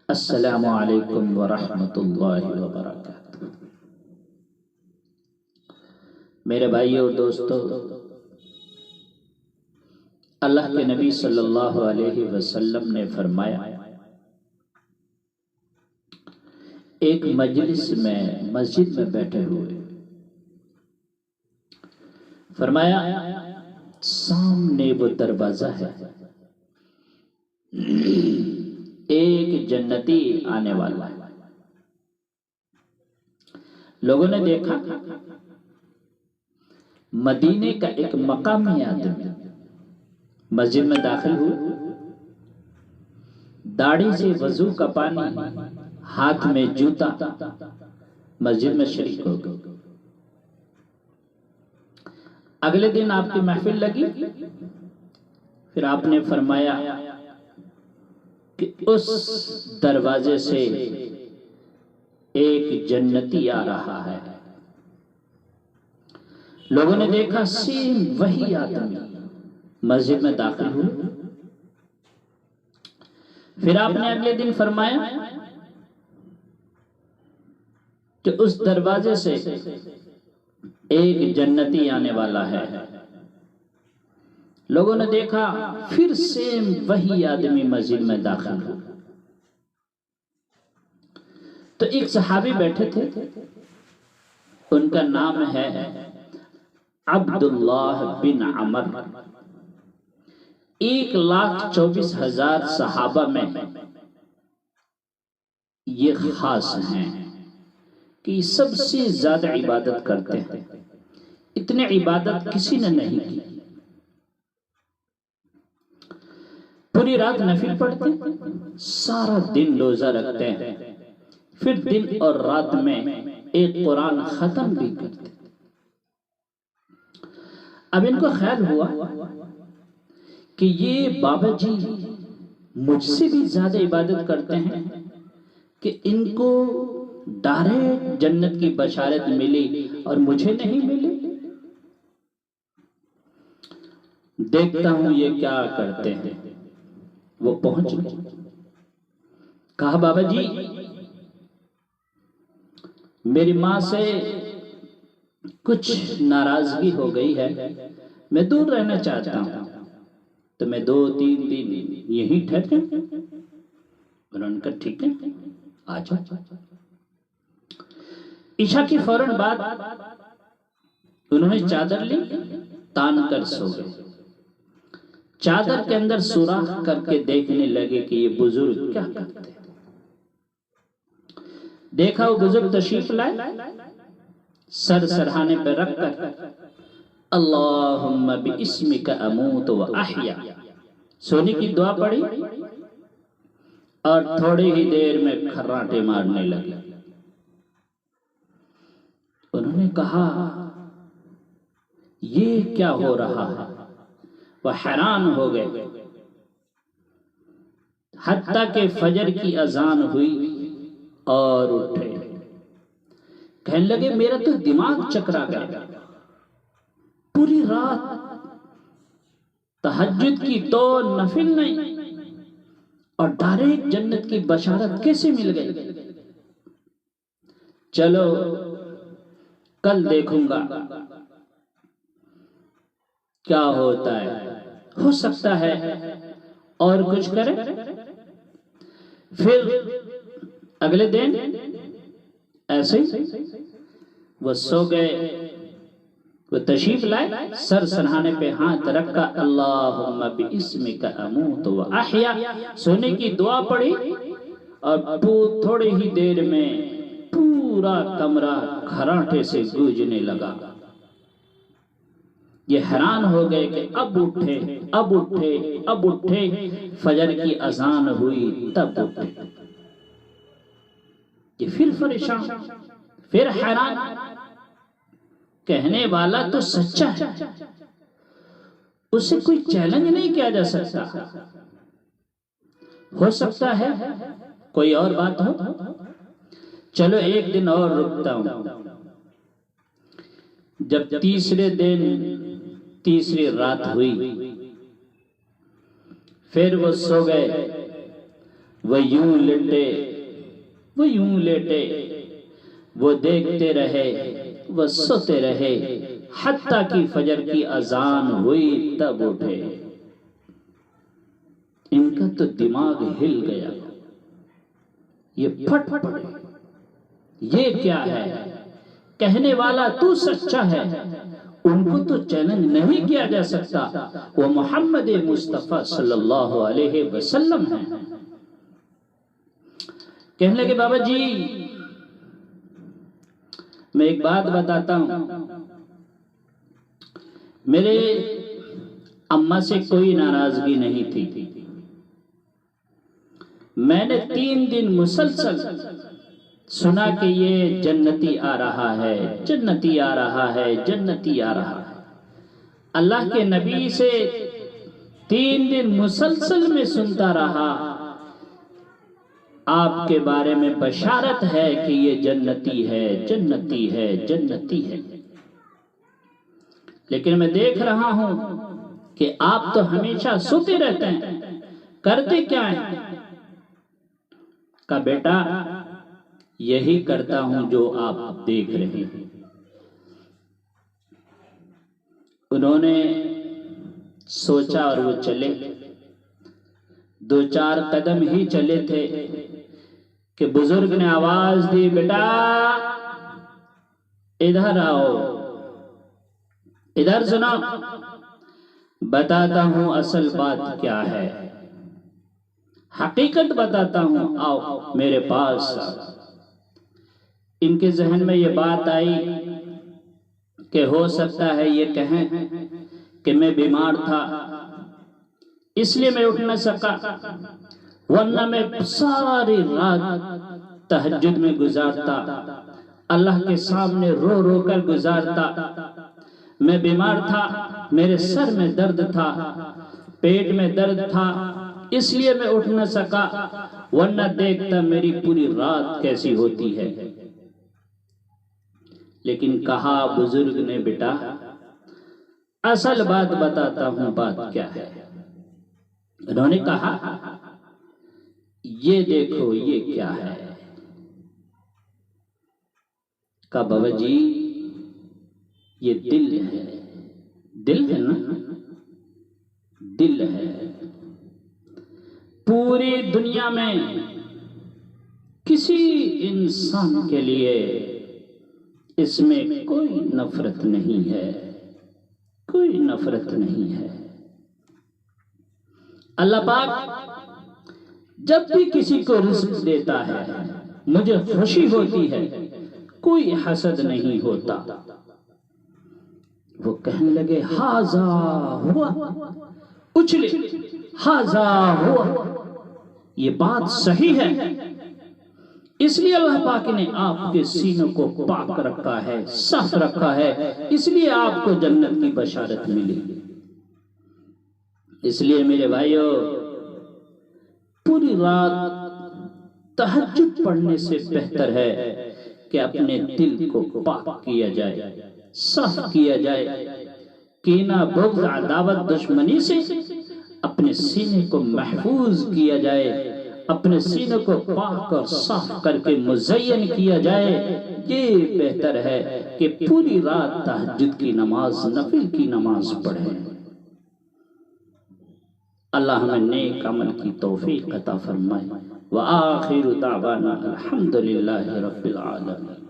السلام علیکم ورحمۃ اللہ وبرکاتہ۔ میرے بھائیو اور دوستو، اللہ کے نبی صلی اللہ علیہ وسلم نے فرمایا، ایک مجلس میں مسجد میں بیٹھے ہوئے، فرمایا سامنے وہ دروازہ ہے، ایک جنتی آنے والا ہے۔ لوگوں نے دیکھا مدینے کا ایک مقامی آدمی مسجد میں داخل ہوئے، داڑھی سے وضو کا پانی، ہاتھ میں جوتا، مسجد میں شریک ہو گئے۔ اگلے دن آپ کی محفل لگی، پھر آپ نے فرمایا کہ اس دروازے سے ایک جنتی آ رہا ہے۔ لوگوں نے دیکھا سیم وہی آدمی مسجد میں داخل ہوئے، پھر آپ نے اگلے دن فرمایا کہ اس دروازے سے ایک جنتی آنے والا ہے۔ لوگوں نے دیکھا پھر سیم وہی آدمی مسجد میں داخل ہوا۔ تو ایک صحابی بیٹھے تھے، ان کا نام ہے عبداللہ بن عمر۔ 1,24,000 صحابہ میں یہ خاص ہیں کہ سب سے زیادہ عبادت کرتے ہیں، اتنے عبادت کسی نے نہیں کی۔ پوری رات نفل پڑھتے، سارا دن روزہ رکھتے ہیں، پھر دن اور رات میں ایک قرآن ختم بھی کرتے۔ اب ان کو خیال ہوا کہ یہ بابا جی مجھ سے بھی زیادہ عبادت کرتے ہیں کہ ان کو ڈائریکٹ جنت کی بشارت ملی اور مجھے نہیں ملی۔ دیکھتا ہوں یہ کیا کرتے ہیں۔ وہ پہنچ گئے، کہا بابا جی میری ماں سے کچھ ناراضگی ہو گئی ہے، میں دور رہنا چاہتا ہوں، تو میں 2-3 دن یہی ٹھہروں۔ انہوں نے کہا ٹھیک ہے آ جاؤ۔ عشاء کی فوراً بعد انہوں نے چادر لی، تان کر سو گئے۔ چادر کے اندر سوراخ کر کے دیکھنے لگے کہ یہ بزرگ کیا کرتے ہیں۔ دیکھا وہ بزرگ تشریف لائے، سر سرہانے پہ رکھ کر اللہم باسمک اموت و احیا سونے کی دعا پڑھی اور تھوڑی ہی دیر میں کھراٹے مارنے لگے۔ انہوں نے کہا یہ کیا ہو رہا ہے؟ وہ حیران ہو گئے، حتیٰ کہ فجر کی اذان ہوئی اور اٹھے۔ کہنے لگے میرا تو دماغ چکرا گیا، پوری رات تہجد کی تو نفل نہیں اور ڈائریکٹ جنت کی بشارت کیسے مل گئی؟ چلو کل دیکھوں گا کیا ہوتا ہے، ہو سکتا ہے اور کچھ کرے۔ پھر اگلے دن ایسے ہی وہ سو گئے، وہ تشریف لائے، سر سرہانے پہ ہاتھ رکھا اللہم باسمک اموت و احیا سونے کی دعا پڑھی اور تھوڑی ہی دیر میں پورا کمرہ کھراٹے سے گونجنے لگا۔ یہ حیران ہو گئے کہ اب اٹھے اب اٹھے اب اٹھے، فجر کی اذان ہوئی تب اٹھے۔ یہ پھر پریشان، پھر حیران، کہنے والا تو سچا ہے، اسے کوئی چیلنج نہیں کیا جا سکتا، ہو سکتا ہے کوئی اور بات ہو، چلو ایک دن اور رکتا ہوں۔ جب تیسرے دن تیسری رات ہوئی، پھر وہ سو گئے، وہ یوں لیٹے وہ یوں لیٹے، وہ دیکھتے رہے وہ سوتے رہے، حتیٰ کہ فجر کی اذان ہوئی تب اٹھے۔ ان کا تو دماغ ہل گیا، یہ پھٹ پڑے، یہ کیا ہے؟ کہنے والا تو سچا ہے، ان کو تو چیلنج نہیں کیا جا سکتا، وہ محمد مصطفیٰ صلی اللہ علیہ وسلم ہیں۔ کہنے لگے بابا جی میں ایک بات بتاتا ہوں، میرے اماں سے کوئی ناراضگی نہیں تھی، میں نے 3 دن مسلسل سنا کہ یہ جنتی آ رہا ہے، جنتی آ رہا ہے، جنتی آ رہا ہے۔ اللہ کے نبی سے 3 دن مسلسل میں سنتا رہا، آپ کے بارے میں بشارت ہے کہ یہ جنتی ہے، جنتی ہے، جنتی ہے۔ لیکن میں دیکھ رہا ہوں کہ آپ تو ہمیشہ سوتے رہتے ہیں، کرتے کیا ہیں؟ کہا بیٹا یہی کرتا ہوں جو آپ دیکھ رہے ہیں۔ انہوں نے سوچا اور وہ چلے، 2-4 قدم ہی چلے تھے کہ بزرگ نے آواز دی، بیٹا ادھر آؤ، ادھر سنو، بتاتا ہوں اصل بات کیا ہے، حقیقت بتاتا ہوں، آؤ میرے پاس۔ ان کے ذہن میں یہ بات آئی کہ ہو سکتا ہے یہ کہیں کہ میں بیمار تھا اس لیے میں اٹھ نہ سکا، ورنہ میں ساری رات تہجد میں گزارتا، اللہ کے سامنے رو رو کر گزارتا۔ میں بیمار تھا، میرے سر میں درد تھا، پیٹ میں درد تھا، اس لیے میں اٹھ نہ سکا، ورنہ دیکھتا میری پوری رات کیسی ہوتی ہے۔ لیکن کہا بزرگ نے، بیٹا اصل بات بتاتا ہوں، بات کیا ہے؟ انہوں نے کہا یہ دیکھو یہ کیا ہے؟ کہا بابا جی یہ دل ہے، دل ہے نا، دل ہے۔ پوری دنیا میں کسی انسان کے لیے اس میں کوئی نفرت نہیں ہے، کوئی نفرت نہیں ہے۔ اللہ پاک جب بھی کسی کو رزق دیتا ہے مجھے خوشی ہوتی ہے، کوئی حسد نہیں ہوتا۔ وہ کہنے لگے ہاذا ہوا، اچھلے ہاذا ہوا، یہ بات صحیح ہے، اس لیے اللہ پاک نے آپ کے سینوں کو پاک رکھا ہے، صاف رکھا ہے، اس لیے آپ کو جنت کی بشارت ملی۔ اس لیے میرے بھائیو پوری رات تہجد پڑھنے سے بہتر ہے کہ اپنے دل کو پاک کیا جائے، صاف کیا جائے، کینہ بغض عداوت دشمنی سے اپنے سینے کو محفوظ کیا جائے، اپنے سینے کو پاک اور صاف کر کے مزین کیا جائے۔ یہ بہتر ہے کہ پوری رات تہجد کی نماز، نفل کی نماز پڑھیں۔ اللہ ہمیں نیک عمل کی توفیق عطا فرمائے۔ وآخر دعوانا الحمدللہ رب العالمین۔